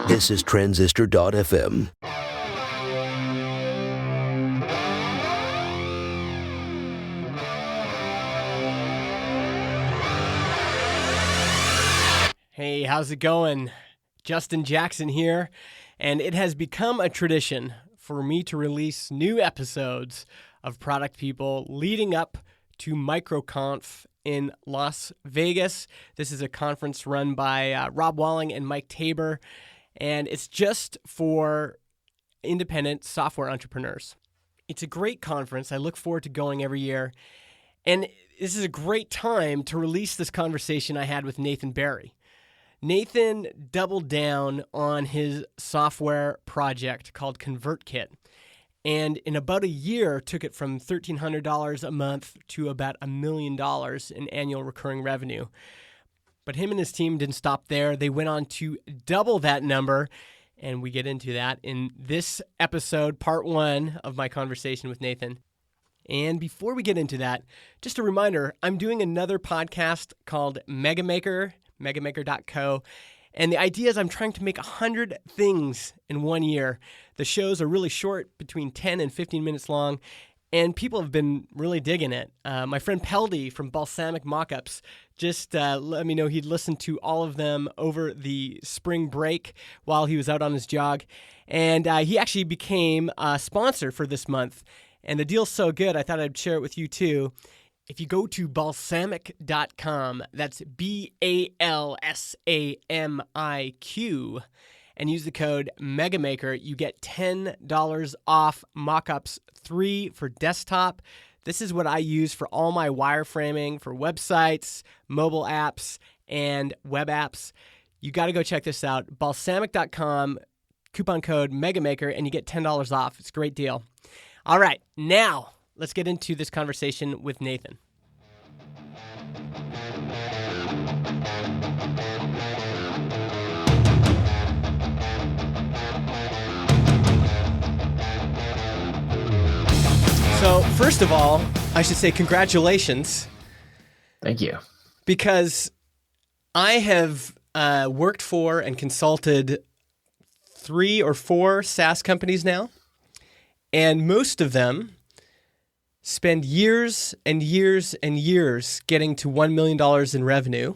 This is Transistor.fm. Hey, how's it going? Justin Jackson here, and it has become a tradition for me to release new episodes of Product People leading up to MicroConf in Las Vegas. This is a conference run by Rob Walling and Mike Tabor, and it's just for independent software entrepreneurs. It's a great conference. I look forward to going every year, and this is a great time to release this conversation I had with Nathan Barry. Nathan doubled down on his software project called ConvertKit, and in about a year took it from $1,300 a month to about $1 million in annual recurring revenue. But him and his team didn't stop there. They went on to double that number, and we get into that in this episode, part one of my conversation with Nathan. And before we get into that, just a reminder, I'm doing another podcast called Mega Maker, megamaker.co. And the idea is I'm trying to make 100 things in 1 year. The shows are really short, between 10 and 15 minutes long, and people have been really digging it. My friend Peldy from Balsamic Mockups just let me know he'd listened to all of them over the spring break while he was out on his jog. And he actually became a sponsor for this month. And the deal's so good, I thought I'd share it with you too. If you go to balsamic.com, that's BALSAMIQ, and use the code MEGAMAKER, you get $10 off Mockups 3 for desktop. This is what I use for all my wireframing for websites, mobile apps, and web apps. You got to go check this out. Balsamic.com, coupon code MEGAMAKER, and you get $10 off. It's a great deal. All right, now let's get into this conversation with Nathan. So, first of all, I should say congratulations. Thank you. Because I have worked for and consulted 3 or 4 SaaS companies now, and most of them spend years and years and years getting to $1 million in revenue,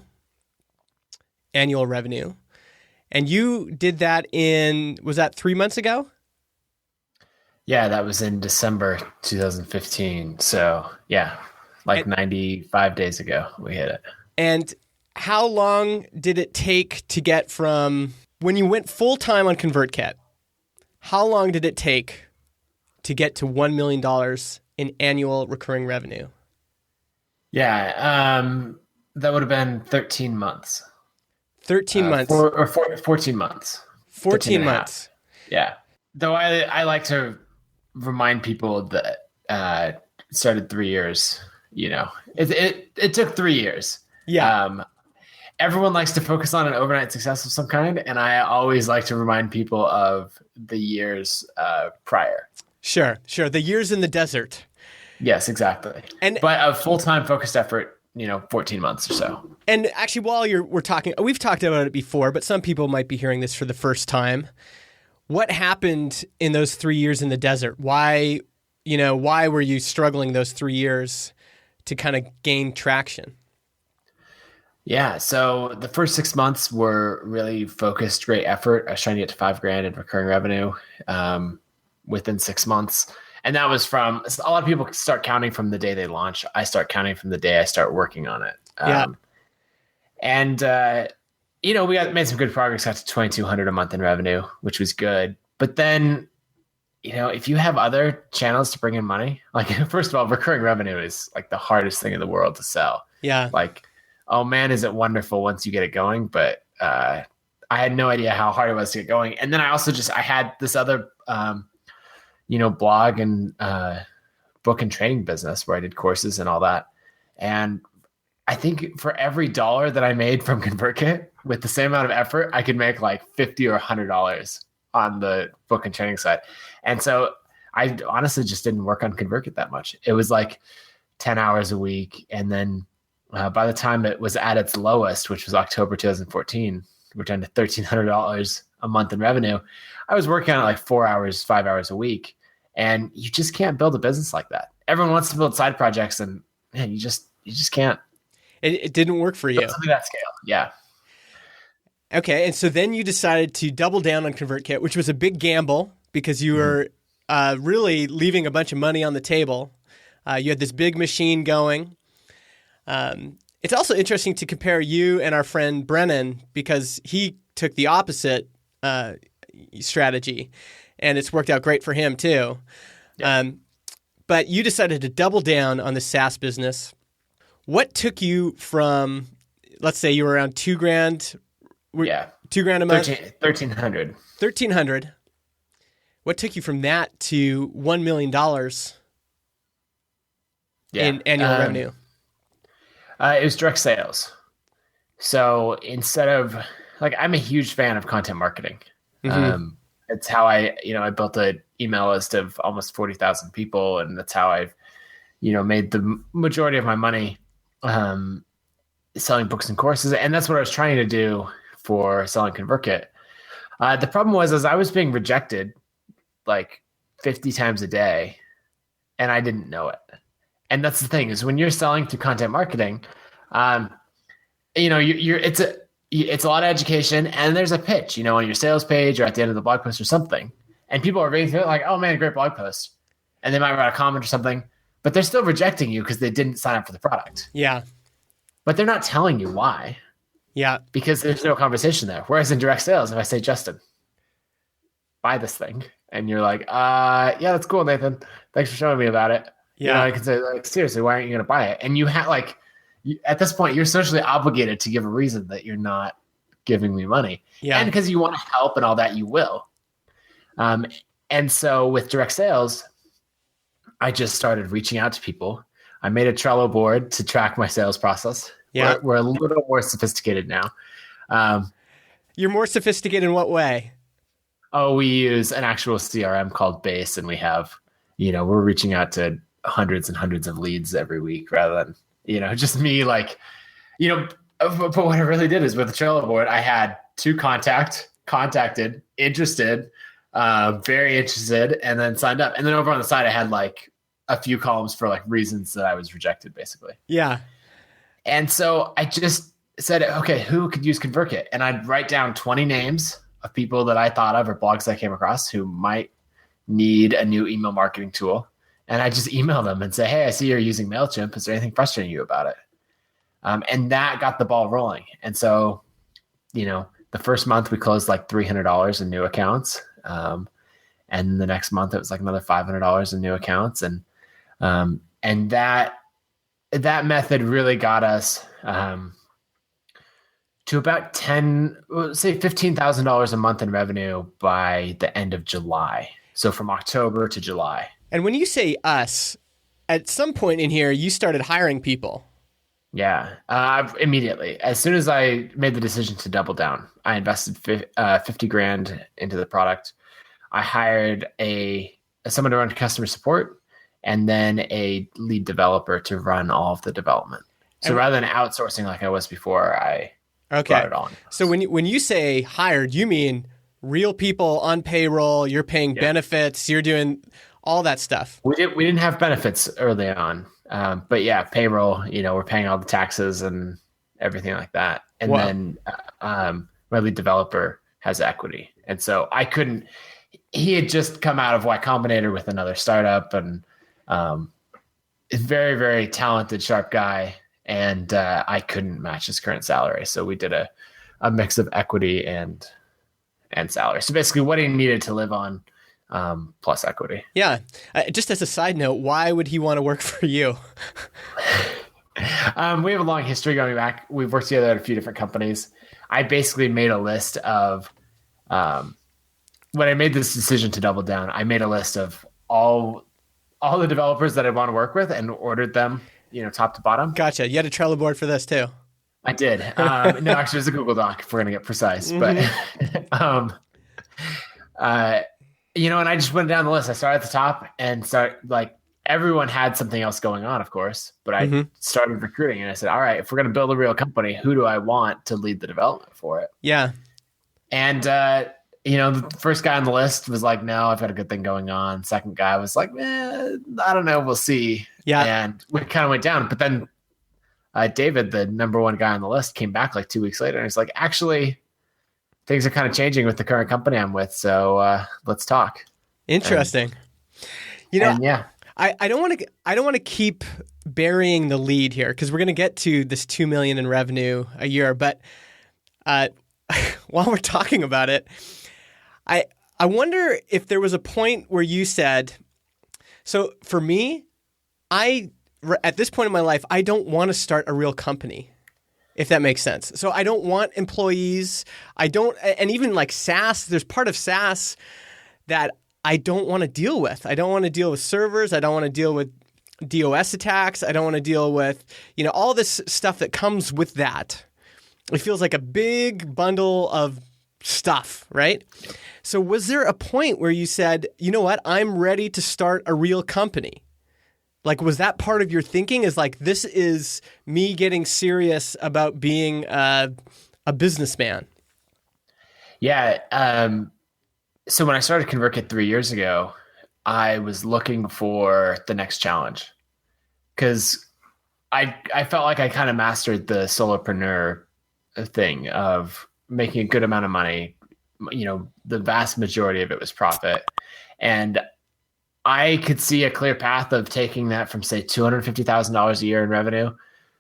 annual revenue. And you did that was that 3 months ago? Yeah, that was in December 2015. So yeah, 95 days ago we hit it. And how long did it take to get from when you went full time on ConvertKit? How long did it take to get to $1 million in annual recurring revenue? Yeah, that would have been 13 months. 13 months. 14 months. 14 months. Yeah. Though I like to remind people that it started 3 years. You know, it took 3 years. Yeah. Everyone likes to focus on an overnight success of some kind, and I always like to remind people of the years prior. Sure. The years in the desert. Yes, exactly. But a full-time focused effort, 14 months or so. And actually, while we're talking, we've talked about it before, but some people might be hearing this for the first time. What happened in those 3 years in the desert? Why were you struggling those 3 years to kind of gain traction? Yeah, so the first 6 months were really focused, great effort. I was trying to get to $5,000 in recurring revenue within 6 months. And that was a lot of people start counting from the day they launch. I start counting from the day I start working on it. We made some good progress, got to $2,200 a month in revenue, which was good. But then, if you have other channels to bring in money, first of all, recurring revenue is the hardest thing in the world to sell. Yeah. Oh man, is it wonderful once you get it going. But I had no idea how hard it was to get going. And then I also I had this other, blog and book and training business where I did courses and all that. And I think for every dollar that I made from ConvertKit, with the same amount of effort, I could make $50 or $100 on the book and training side. And so I honestly just didn't work on ConvertKit that much. It was 10 hours a week. And then by the time it was at its lowest, which was October 2014, which ended $1,300 a month in revenue. I was working on it like 4 hours, 5 hours a week. And you just can't build a business like that. Everyone wants to build side projects, and man, you just can't. It didn't work for you. Something that scale. Yeah. Okay. And so then you decided to double down on ConvertKit, which was a big gamble because you were really leaving a bunch of money on the table. You had this big machine going. It's also interesting to compare you and our friend Brennan because he took the opposite strategy, and it's worked out great for him too. Yeah. But you decided to double down on the SaaS business. What took you from, let's say you were around $2,000? Yeah. $2,000 a month? 1,300. 1,300. What took you from that to $1 million in annual revenue? It was direct sales. So instead of I'm a huge fan of content marketing. Mm-hmm. It's how I built an email list of almost 40,000 people. And that's how I've, made the majority of my money selling books and courses. And that's what I was trying to do for selling ConvertKit. The problem was, as I was being rejected like 50 times a day, and I didn't know it. And that's the thing is when you're selling through content marketing, it's a lot of education, and there's a pitch, on your sales page or at the end of the blog post or something. And people are reading through it like, oh man, great blog post. And they might write a comment or something, but they're still rejecting you because they didn't sign up for the product. Yeah. But they're not telling you why. Yeah. Because there's no conversation there. Whereas in direct sales, if I say, Justin, buy this thing. And you're like, yeah, that's cool, Nathan. Thanks for showing me about it. Yeah. I can say, seriously, why aren't you going to buy it? And you have at this point, you're socially obligated to give a reason that you're not giving me money. Yeah. And because you want to help and all that, you will. And so with direct sales, I just started reaching out to people. I made a Trello board to track my sales process. Yeah. We're a little more sophisticated now. You're more sophisticated in what way? Oh, we use an actual CRM called Base, and we have, we're reaching out to hundreds and hundreds of leads every week rather than, just me but what I really did is with the Trello board, I had two contacted, interested, very interested, and then signed up. And then over on the side, I had a few columns for reasons that I was rejected, basically. Yeah. And so I just said, okay, who could use ConvertKit? And I'd write down 20 names of people that I thought of or blogs I came across who might need a new email marketing tool. And I just email them and say, hey, I see you're using MailChimp. Is there anything frustrating you about it? And that got the ball rolling. And so, the first month we closed $300 in new accounts. And the next month it was another $500 in new accounts. And that method really got us to about $15,000 a month in revenue by the end of July. So from October to July. And when you say us, at some point in here, you started hiring people. Yeah, immediately. As soon as I made the decision to double down, I invested $50,000 into the product. I hired someone to run customer support and then a lead developer to run all of the development. So rather than outsourcing like I was before, I brought it on. So when you say hired, you mean real people on payroll, you're paying benefits, you're doing all that stuff. We didn't have benefits early on. But yeah, payroll, we're paying all the taxes and everything like that. And then my lead developer has equity. And so he had just come out of Y Combinator with another startup and is very, very talented, sharp guy. And I couldn't match his current salary. So we did a mix of equity and salary. So basically what he needed to live on plus equity. Yeah. Just as a side note, why would he want to work for you? We have a long history going back. We've worked together at a few different companies. I basically made a list of, when I made this decision to double down, I made a list of all the developers that I want to work with and ordered them, top to bottom. Gotcha. You had a Trello board for this too. I did. No, actually, it's a Google Doc if we're going to get precise. Mm-hmm. But, and I just went down the list. I started at the top and everyone had something else going on, of course, but I started recruiting and I said, all right, if we're going to build a real company, who do I want to lead the development for it? Yeah. And, the first guy on the list was like, no, I've got a good thing going on. Second guy was like, I don't know. We'll see. Yeah. And we kind of went down. But then David, the number one guy on the list, came back like 2 weeks later. And he's like, actually, things are kind of changing with the current company I'm with. So let's talk. Interesting. I don't want to keep burying the lead here because we're going to get to this 2 million in revenue a year. But while we're talking about it, I wonder if there was a point where you said, so for me, at this point in my life, I don't want to start a real company, if that makes sense. So I don't want employees. And even like SaaS, there's part of SaaS that I don't want to deal with. I don't want to deal with servers. I don't want to deal with DOS attacks. I don't want to deal with, all this stuff that comes with that. It feels like a big bundle of stuff, right? So was there a point where you said, you know what, I'm ready to start a real company? Like, was that part of your thinking is like, this is me getting serious about being a businessman? Yeah. So when I started ConvertKit 3 years ago, I was looking for the next challenge because I felt like I kind of mastered the solopreneur thing of making a good amount of money. The vast majority of it was profit. And I could see a clear path of taking that from, say, $250,000 a year in revenue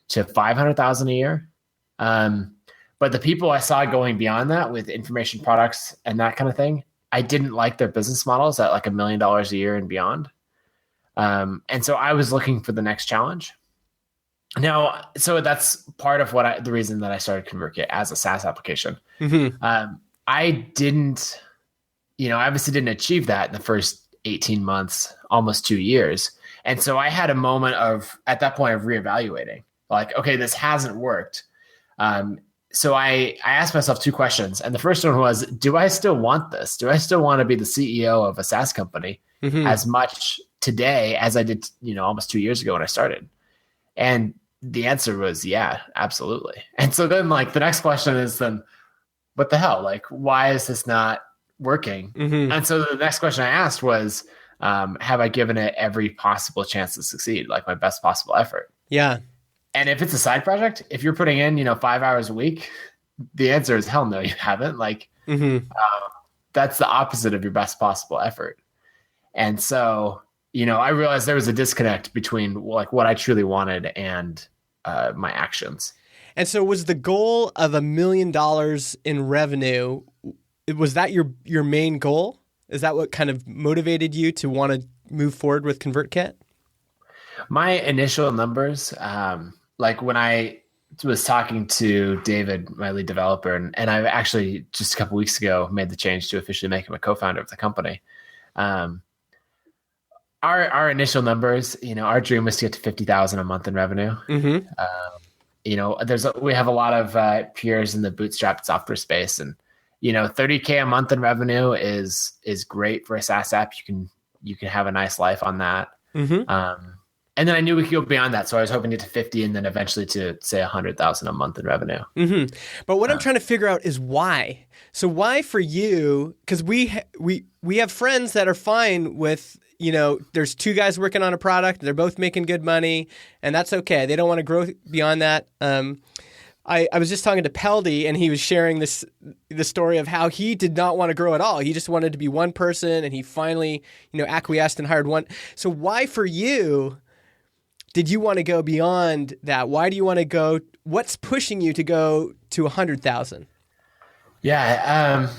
to $500,000 a year. But the people I saw going beyond that with information products and that kind of thing, I didn't like their business models at like $1 million a year and beyond. And so I was looking for the next challenge. Now, so that's part of the reason that I started ConvertKit as a SaaS application. Mm-hmm. I didn't, I obviously didn't achieve that in the first 18 months, almost 2 years. And so I had a moment at that point of reevaluating, like, okay, this hasn't worked. So I asked myself two questions. And the first one was, do I still want this? Do I still want to be the CEO of a SaaS company as much today as I did, almost 2 years ago when I started? And the answer was, yeah, absolutely. And so then like the next question is then, what the hell? Like, why is this not working? Mm-hmm. And so the next question I asked was, have I given it every possible chance to succeed? Like my best possible effort? Yeah. And if it's a side project, if you're putting in, 5 hours a week, the answer is hell no, you haven't. Like that's the opposite of your best possible effort. And so, I realized there was a disconnect between like what I truly wanted and my actions. And so was the goal of $1 million in revenue, was that your main goal? Is that what kind of motivated you to want to move forward with ConvertKit? My initial numbers, like when I was talking to David, my lead developer, and I actually just a couple weeks ago made the change to officially make him a co-founder of the company. Our initial numbers, our dream was to get to 50,000 a month in revenue. Mm-hmm. We have a lot of peers in the bootstrap software space, and $30K a month in revenue is great for a SaaS app. You can have a nice life on that. Mm-hmm. And then I knew we could go beyond that, so I was hoping to get to 50, and then eventually to say 100,000 a month in revenue. Mm-hmm. But what I'm trying to figure out is why. So why for you? Because we have friends that are fine with. There's two guys working on a product. They're both making good money, and that's okay. They don't want to grow beyond that. I was just talking to Peldy, and he was sharing the story of how he did not want to grow at all. He just wanted to be one person, and he finally, acquiesced and hired one. So why for you did you want to go beyond that? Why do you want to go? What's pushing you to go to 100,000? Yeah,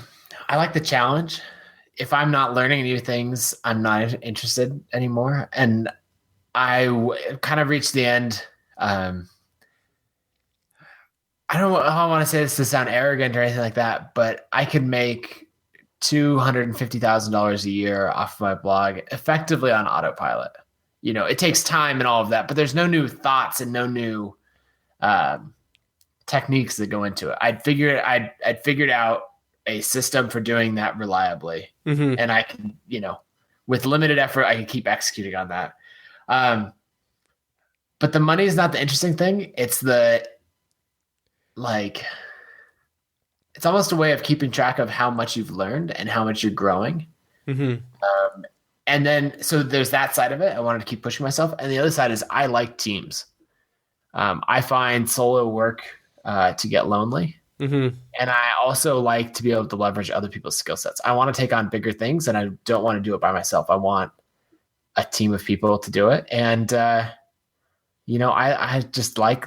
I like the challenge. If I'm not learning new things, I'm not interested anymore. And I kind of reached the end. I don't want to say this to sound arrogant or anything like that, but I could make $250,000 a year off of my blog effectively on autopilot. It takes time and all of that, but there's no new thoughts and no new techniques that go into it. I'd figured out a system for doing that reliably. Mm-hmm. And I can, with limited effort, I can keep executing on that. But the money is not the interesting thing. It's the it's almost a way of keeping track of how much you've learned and how much you're growing. Mm-hmm. And then, so there's that side of it. I wanted to keep pushing myself. And the other side is I like teams. I find solo work to get lonely. Mm-hmm. And I also like to be able to leverage other people's skill sets. I want to take on bigger things, and I don't want to do it by myself. I want a team of people to do it. And, I just like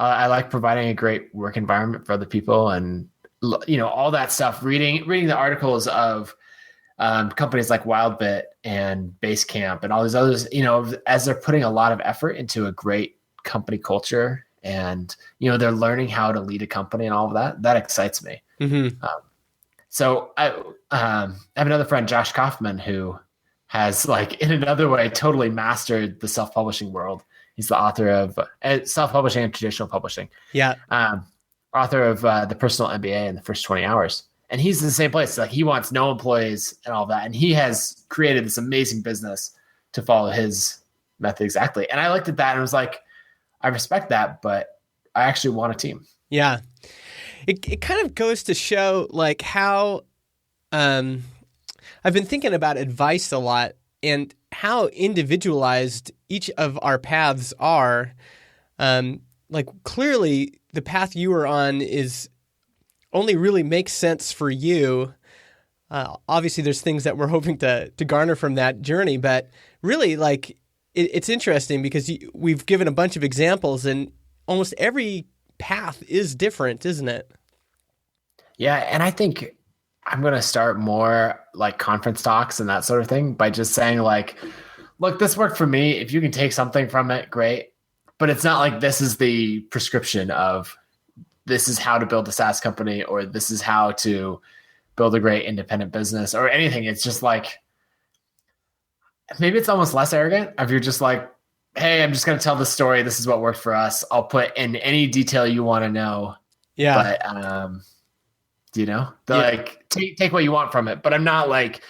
I like providing a great work environment for other people, and, all that stuff, reading the articles of companies like WildBit and Basecamp and all these others, as they're putting a lot of effort into a great company culture, and, they're learning how to lead a company and all of that excites me. Mm-hmm. So I have another friend, Josh Kaufman, who has, like, in another way, totally mastered the self-publishing world. He's the author of self-publishing and traditional publishing. Yeah. Author of The Personal MBA in the First 20 Hours. And he's in the same place. Like, he wants no employees and all that. And he has created this amazing business to follow his method exactly. And I looked at that and was like, I respect that, but I actually want a team. Yeah. It kind of goes to show, like, how I've been thinking about advice a lot and how individualized each of our paths are. Like, clearly the path you are on is only really makes sense for you. Obviously there's things that we're hoping to garner from that journey, but really, like, it's interesting because we've given a bunch of examples, and almost every path is different, isn't it? Yeah. And I think I'm going to start more like conference talks and that sort of thing by just saying, like, look, this worked for me. If you can take something from it, great. But it's not like this is the prescription of this is how to build a SaaS company, or this is how to build a great independent business or anything. It's just like, maybe it's almost less arrogant if you're just like, hey, I'm just going to tell the story. This is what worked for us. I'll put in any detail you want to know. Yeah. But, like, take what you want from it. But I'm not like,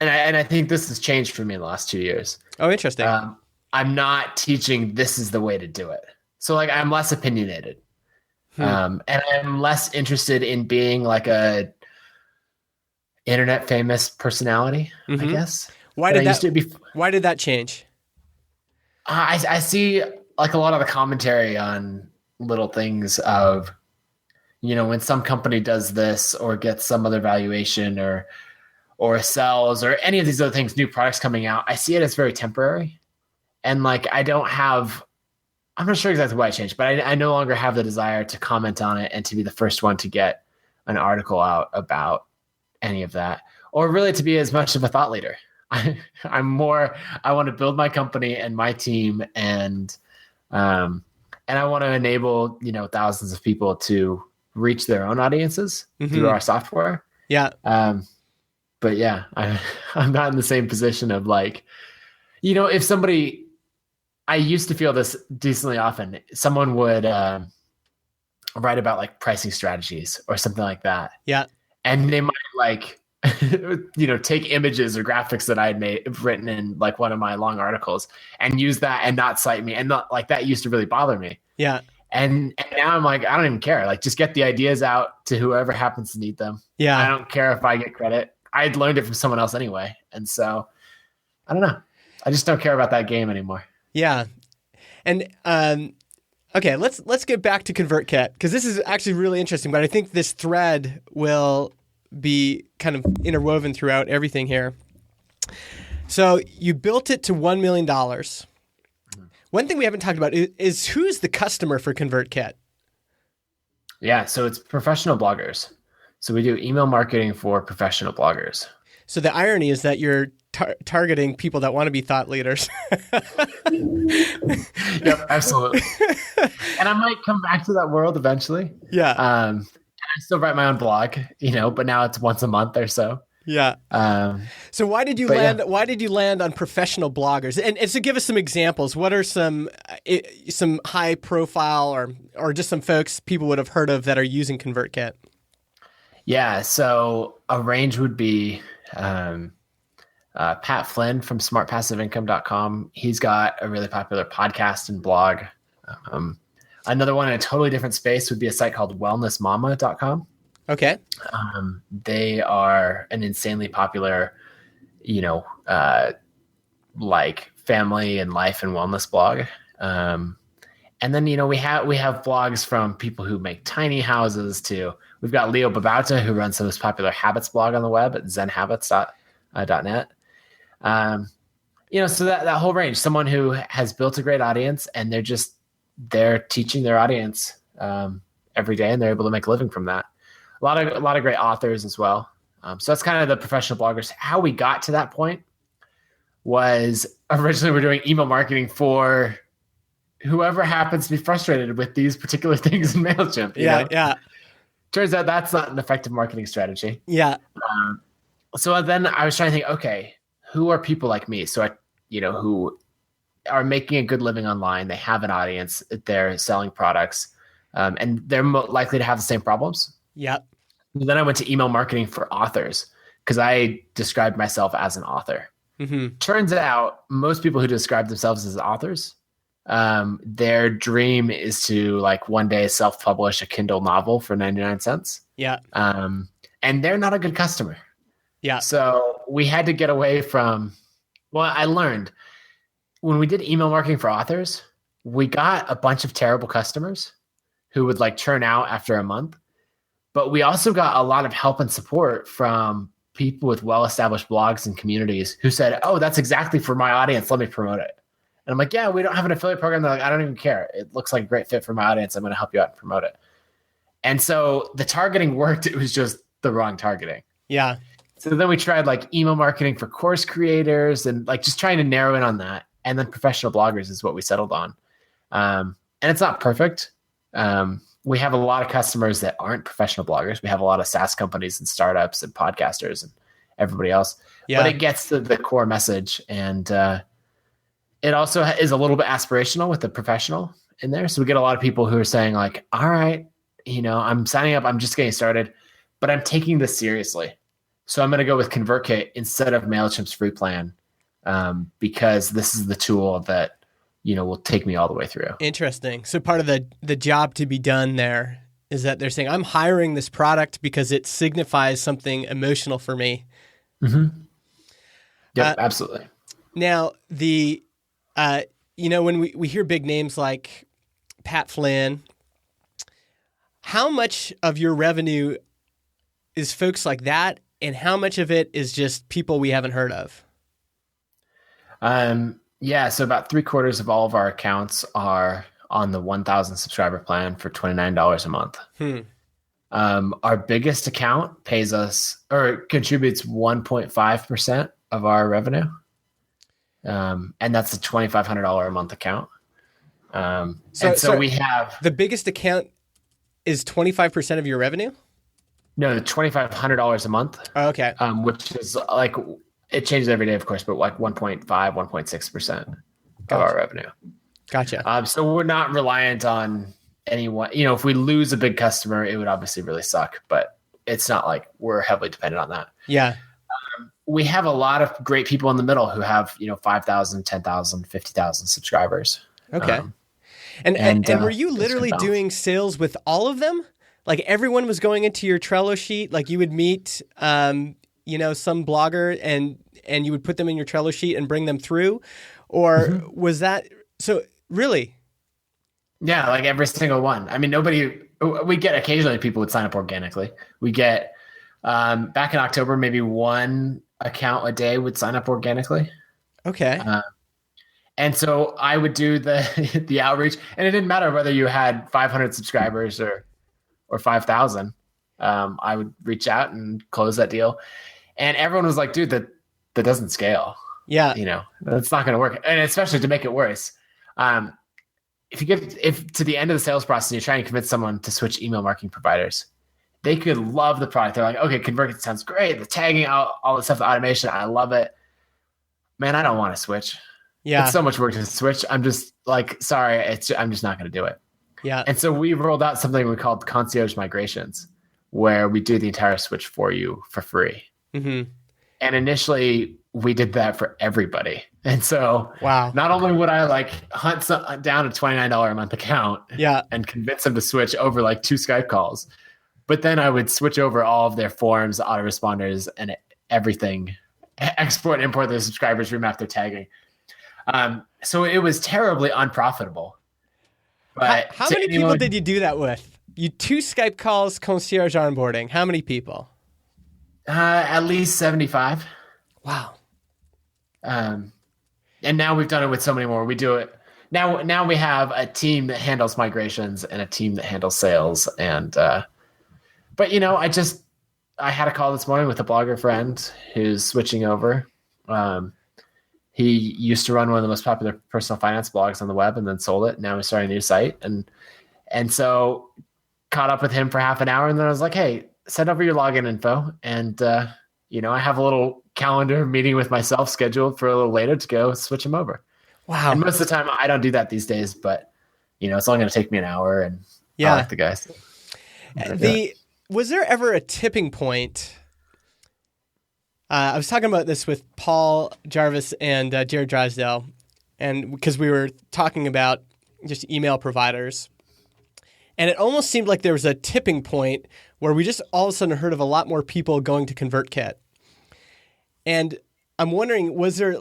and I think this has changed for me in the last 2 years. Oh, interesting. I'm not teaching this is the way to do it. So, like, I'm less opinionated. And I'm less interested in being like a internet famous personality, I guess. Why did that change? I see, like, a lot of the commentary on little things of, when some company does this or gets some other valuation or sells or any of these other things, new products coming out, I see it as very temporary. And, like, I'm not sure exactly why it changed, but I no longer have the desire to comment on it and to be the first one to get an article out about any of that, or really to be as much of a thought leader. I want to build my company and my team, and I want to enable, thousands of people to reach their own audiences through our software. Yeah. But yeah, I'm not in the same position of, like, if somebody, I used to feel this decently often, someone would write about, like, pricing strategies or something like that. Yeah. And they might, like, take images or graphics that I had written in, like, one of my long articles and use that and not cite me. And not, like, that used to really bother me. Yeah. And now I'm like, I don't even care. Like, just get the ideas out to whoever happens to need them. Yeah. I don't care if I get credit. I'd learned it from someone else anyway. And so, I don't know. I just don't care about that game anymore. Yeah. And, okay, let's get back to ConvertKit, because this is actually really interesting, but I think this thread will be kind of interwoven throughout everything here. So you built it to $1 million. One thing we haven't talked about is who's the customer for ConvertKit? Yeah, so it's professional bloggers. So we do email marketing for professional bloggers. So the irony is that you're targeting people that want to be thought leaders. Yep, absolutely. And I might come back to that world eventually. Yeah. I still write my own blog, but now it's once a month or so. Yeah. So why did you land? Yeah. Why did you land on professional bloggers? And so give us some examples. What are some high profile or just some folks people would have heard of that are using ConvertKit? Yeah. So a range would be Pat Flynn from smartpassiveincome.com. He's got a really popular podcast and blog. Another one in a totally different space would be a site called wellnessmama.com. Okay. They are an insanely popular, like family and life and wellness blog. And then, we have blogs from people who make tiny houses to, we've got Leo Babauta, who runs the most popular habits blog on the web at zenhabits.net. So that whole range, someone who has built a great audience and they're teaching their audience every day, and they're able to make a living from that. A lot of great authors as well. So that's kind of the professional bloggers. How we got to that point was originally we're doing email marketing for whoever happens to be frustrated with these particular things in MailChimp. Yeah. Turns out that's not an effective marketing strategy. Yeah. So then I was trying to think, okay, who are people like me? So who are making a good living online. They have an audience. They're selling products, and they're likely to have the same problems. Yeah. Then I went to email marketing for authors because I described myself as an author. Mm-hmm. Turns out most people who describe themselves as authors, their dream is to one day self-publish a Kindle novel for 99 cents. Yeah. And they're not a good customer. Yeah. So we had to get away from, I learned when we did email marketing for authors, we got a bunch of terrible customers who would churn out after a month. But we also got a lot of help and support from people with well-established blogs and communities who said, oh, that's exactly for my audience. Let me promote it. And I'm like, yeah, we don't have an affiliate program. They're like, I don't even care. It looks like a great fit for my audience. I'm going to help you out and promote it. And so the targeting worked. It was just the wrong targeting. Yeah. So then we tried email marketing for course creators and just trying to narrow in on that. And then professional bloggers is what we settled on. And it's not perfect. We have a lot of customers that aren't professional bloggers. We have a lot of SaaS companies and startups and podcasters and everybody else. Yeah. But it gets to the core message. And it also is a little bit aspirational with the professional in there. So we get a lot of people who are saying all right, I'm signing up. I'm just getting started, but I'm taking this seriously. So I'm going to go with ConvertKit instead of MailChimp's free plan because this is the tool that will take me all the way through. Interesting. So part of the job to be done there is that they're saying, I'm hiring this product because it signifies something emotional for me. Mm-hmm. Yeah, absolutely. Now, when we hear big names like Pat Flynn, how much of your revenue is folks like that, and how much of it is just people we haven't heard of? Yeah, so about 3/4 of all of our accounts are on the 1,000 subscriber plan for $29 a month. Our biggest account pays us or contributes 1.5% of our revenue. And that's a $2,500 a month account. So we have the biggest account is 25% of your revenue? No, $2,500 a month. Oh, okay. Which is it changes every day, of course, but 1.5, 1.6% of our revenue. Gotcha. So we're not reliant on anyone. If we lose a big customer, it would obviously really suck, but it's not like we're heavily dependent on that. Yeah. We have a lot of great people in the middle who have, 5,000, 10,000, 50,000 subscribers. Okay. And were you literally doing sales with all of them? Everyone was going into your Trello sheet, you would meet, some blogger and you would put them in your Trello sheet and bring them through? Or was that, so really? Yeah, every single one. I mean, we get occasionally people would sign up organically. We get, back in October, maybe one account a day would sign up organically. Okay. And so I would do the outreach, and it didn't matter whether you had 500 subscribers or 5,000. I would reach out and close that deal. And everyone was like, dude, that doesn't scale. Yeah. That's not going to work. And especially to make it worse. If to the end of the sales process, you're trying to convince someone to switch email marketing providers, they could love the product. They're like, okay, ConvertKit sounds great. The tagging, all the stuff, the automation, I love it. Man, I don't want to switch. Yeah. It's so much work to switch. I'm just sorry, I'm just not going to do it. Yeah. And so we rolled out something we called concierge migrations, where we do the entire switch for you for free. Mm-hmm. And initially we did that for everybody. And so Wow. not only would I like hunt down a $29 a month account and convince them to switch over like 2 Skype calls, but then I would switch over all of their forms, autoresponders, and everything, export, import their subscribers, remap their tagging. So it was terribly unprofitable. But how many people did you do that with? You 2 Skype calls, concierge onboarding. How many people? At least 75. Wow. And now we've done it with so many more. We do it now. Now we have a team that handles migrations and a team that handles sales. And but I had a call this morning with a blogger friend who's switching over. He used to run one of the most popular personal finance blogs on the web and then sold it. Now he's starting a new site. And so caught up with him for half an hour. And then I was like, hey, send over your login info. And, I have a little calendar meeting with myself scheduled for a little later to go switch him over. Wow. And most of the time I don't do that these days, but it's only going to take me an hour, and I like the guys. Was there ever a tipping point? I was talking about this with Paul Jarvis and Jared Drysdale, and because we were talking about just email providers, and it almost seemed like there was a tipping point where we just all of a sudden heard of a lot more people going to ConvertKit. And I'm wondering, was there,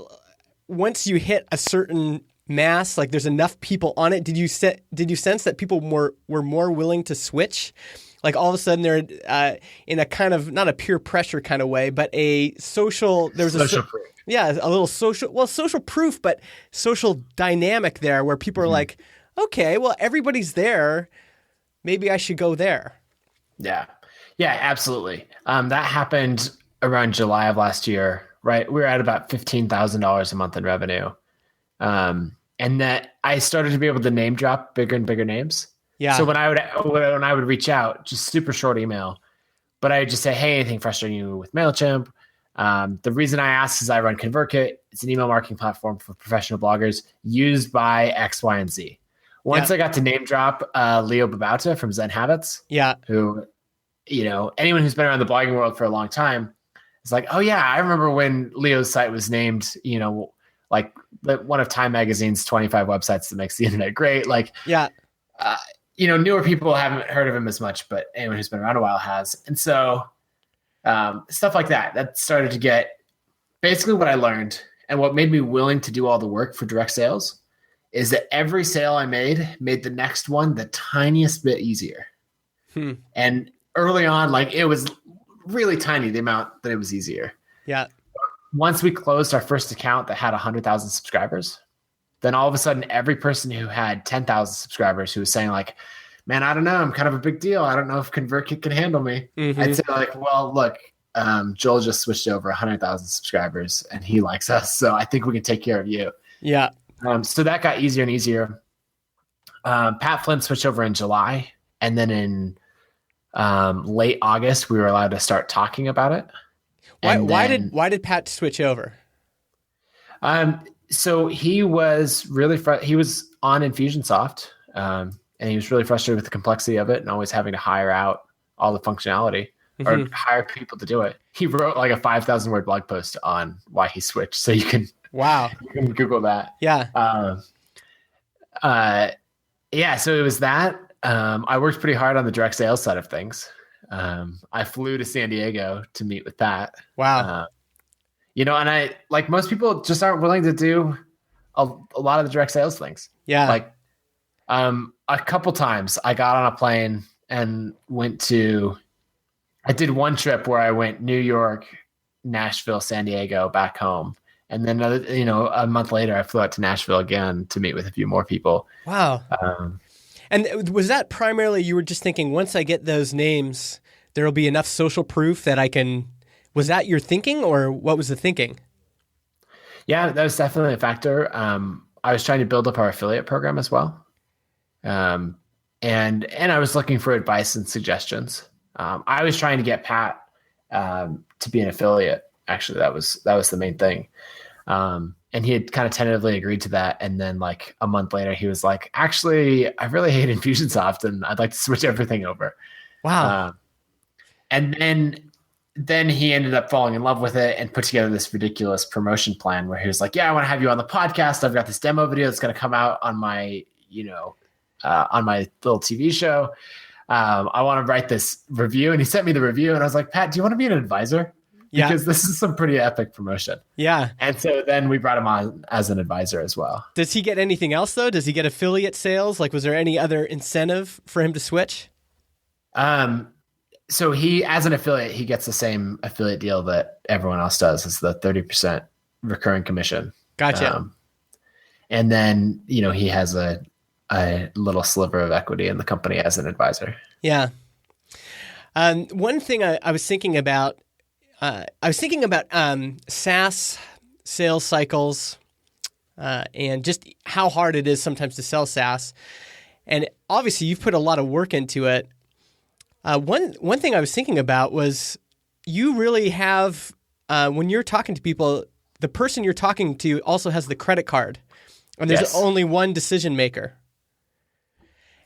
once you hit a certain mass, like there's enough people on it, did you sense that people were more willing to switch? Like all of a sudden they're in a kind of, not a peer pressure kind of way, but a social, there was social proof. Yeah, a little social proof, but social dynamic there where people are like, okay, well, everybody's there. Maybe I should go there. Yeah, absolutely. That happened around July of last year, right? We were at about $15,000 a month in revenue. And that I started to be able to name drop bigger and bigger names. Yeah. So when I would reach out, just super short email, but I would just say, hey, anything frustrating you with MailChimp? The reason I ask is I run ConvertKit. It's an email marketing platform for professional bloggers used by X, Y, and Z. Once I got to name drop Leo Babauta from Zen Habits, who, anyone who's been around the blogging world for a long time is like, oh yeah, I remember when Leo's site was named, like one of Time Magazine's 25 websites that makes the internet great. Like, newer people haven't heard of him as much, but anyone who's been around a while has. And so stuff like that started to get basically what I learned, and what made me willing to do all the work for direct sales is that every sale I made the next one the tiniest bit easier. And early on, like it was really tiny, the amount that it was easier. Yeah. Once we closed our first account that had 100,000 subscribers, then all of a sudden every person who had 10,000 subscribers who was saying like, man, I don't know, I'm kind of a big deal. I don't know if ConvertKit can handle me. I'd say like, well, look, Joel just switched over 100,000 subscribers and he likes us. So I think we can take care of you. Yeah. So that got easier and easier. Pat Flynn switched over in July, and then in late August, we were allowed to start talking about it. Why did Pat switch over? So he was really he was on Infusionsoft, and he was really frustrated with the complexity of it and always having to hire out all the functionality or hire people to do it. He wrote like a 5,000 word blog post on why he switched. So you can Google that. Yeah. So it was that. I worked pretty hard on the direct sales side of things. I flew to San Diego to meet with Pat. Wow. And I, like most people, just aren't willing to do a lot of the direct sales things. Yeah. Like, a couple times I got on a plane and I did one trip where I went New York, Nashville, San Diego, back home. And then, a month later, I flew out to Nashville again to meet with a few more people. Wow. And was that primarily, you were just thinking, once I get those names, there'll be enough social proof that I can, was that your thinking, or what was the thinking? Yeah, that was definitely a factor. I was trying to build up our affiliate program as well. And I was looking for advice and suggestions. I was trying to get Pat to be an affiliate. Actually, that was the main thing. And he had kind of tentatively agreed to that. And then like a month later, he was like, actually, I really hate Infusionsoft and I'd like to switch everything over. Wow. And then then he ended up falling in love with it and put together this ridiculous promotion plan where he was like, yeah, I want to have you on the podcast. I've got this demo video that's going to come out on my, on my little TV show. I want to write this review. And he sent me the review and I was like, Pat, do you want to be an advisor? Yeah. Because this is some pretty epic promotion. Yeah. And so then we brought him on as an advisor as well. Does he get anything else though? Does he get affiliate sales? Like, was there any other incentive for him to switch? So he, as an affiliate, he gets the same affiliate deal that everyone else does. It's the 30% recurring commission. Gotcha. And then, he has a little sliver of equity in the company as an advisor. Yeah. One thing I was thinking about, SaaS sales cycles and just how hard it is sometimes to sell SaaS. And obviously you've put a lot of work into it. One thing I was thinking about was you really have, when you're talking to people, the person you're talking to also has the credit card. And there's only one decision maker.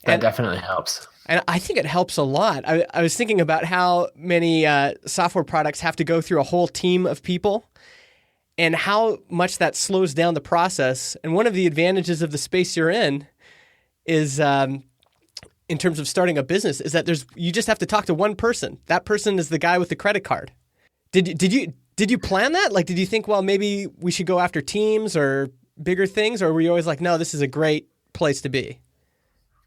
That definitely helps. And I think it helps a lot. I was thinking about how many software products have to go through a whole team of people and how much that slows down the process. And one of the advantages of the space you're in is, in terms of starting a business, is that you just have to talk to one person. That person is the guy with the credit card. Did you plan that? Like, did you think, well, maybe we should go after teams or bigger things? Or were you always like, no, this is a great place to be?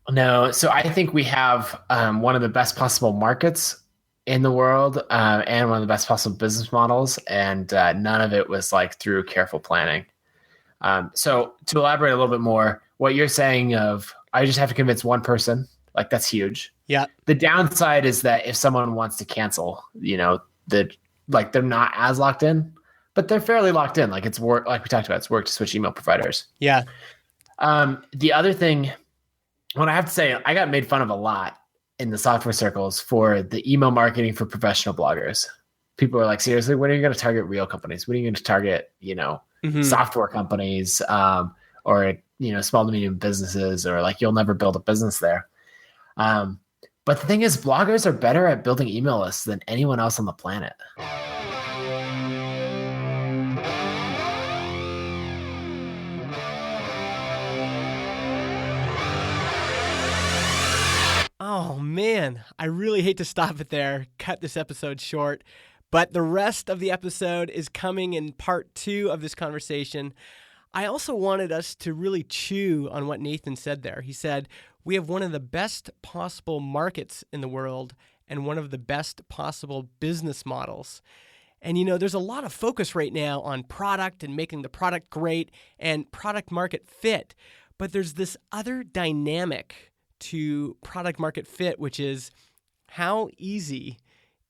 No. So I think we have one of the best possible markets in the world and one of the best possible business models. And none of it was like through careful planning. So to elaborate a little bit more, what you're saying of, I just have to convince one person, like that's huge. Yeah. The downside is that if someone wants to cancel, they're not as locked in, but they're fairly locked in. Like it's work, like we talked about, it's work to switch email providers. Yeah. The other thing, what I have to say, I got made fun of a lot in the software circles for the email marketing for professional bloggers. People are like, seriously, when are you going to target real companies? When are you going to target, software companies or, small to medium businesses, or like you'll never build a business there. But the thing is, bloggers are better at building email lists than anyone else on the planet. Oh, man. I really hate to stop it there, cut this episode short, but the rest of the episode is coming in part 2 of this conversation. I also wanted us to really chew on what Nathan said there. He said, we have one of the best possible markets in the world and one of the best possible business models. And, there's a lot of focus right now on product and making the product great and product market fit. But there's this other dynamic to product market fit, which is how easy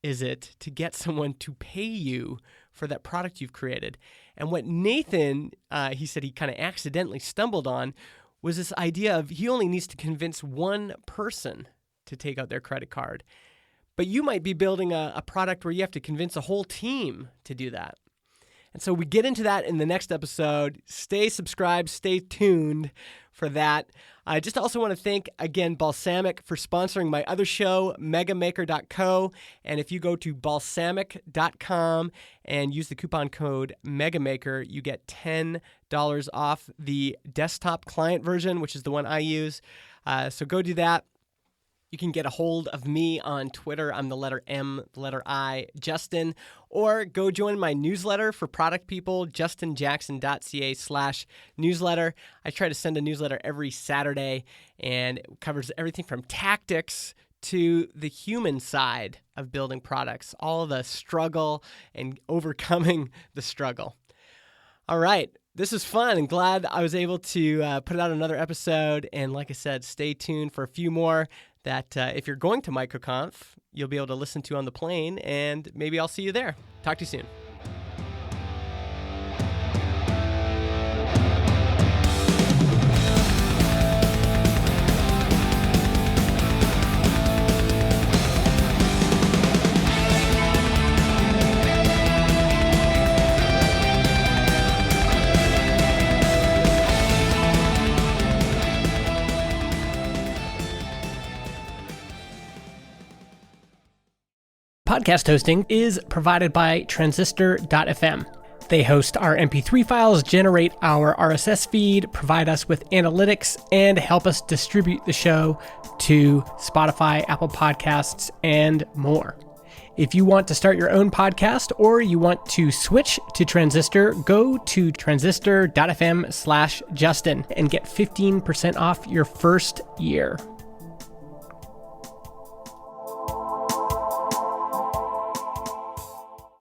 is it to get someone to pay you for that product you've created? And what Nathan, he said he kind of accidentally stumbled on was this idea of he only needs to convince one person to take out their credit card. But you might be building a product where you have to convince a whole team to do that. And so we get into that in the next episode. Stay subscribed, stay tuned for that. I just also want to thank, again, Balsamiq for sponsoring my other show, megamaker.co. And if you go to balsamiq.com and use the coupon code megamaker, you get $10 off the desktop client version, which is the one I use. So go do that. You can get a hold of me on Twitter. I'm the letter M, the letter I, Justin. Or go join my newsletter for product people, justinjackson.ca/newsletter. I try to send a newsletter every Saturday, and it covers everything from tactics to the human side of building products, all the struggle and overcoming the struggle. All right. This is fun and glad I was able to put out another episode. And like I said, stay tuned for a few more that if you're going to MicroConf, you'll be able to listen to on the plane, and maybe I'll see you there. Talk to you soon. Podcast hosting is provided by Transistor.fm. They host our MP3 files, generate our RSS feed, provide us with analytics, and help us distribute the show to Spotify, Apple Podcasts, and more. If you want to start your own podcast or you want to switch to Transistor, go to transistor.fm/Justin and get 15% off your first year.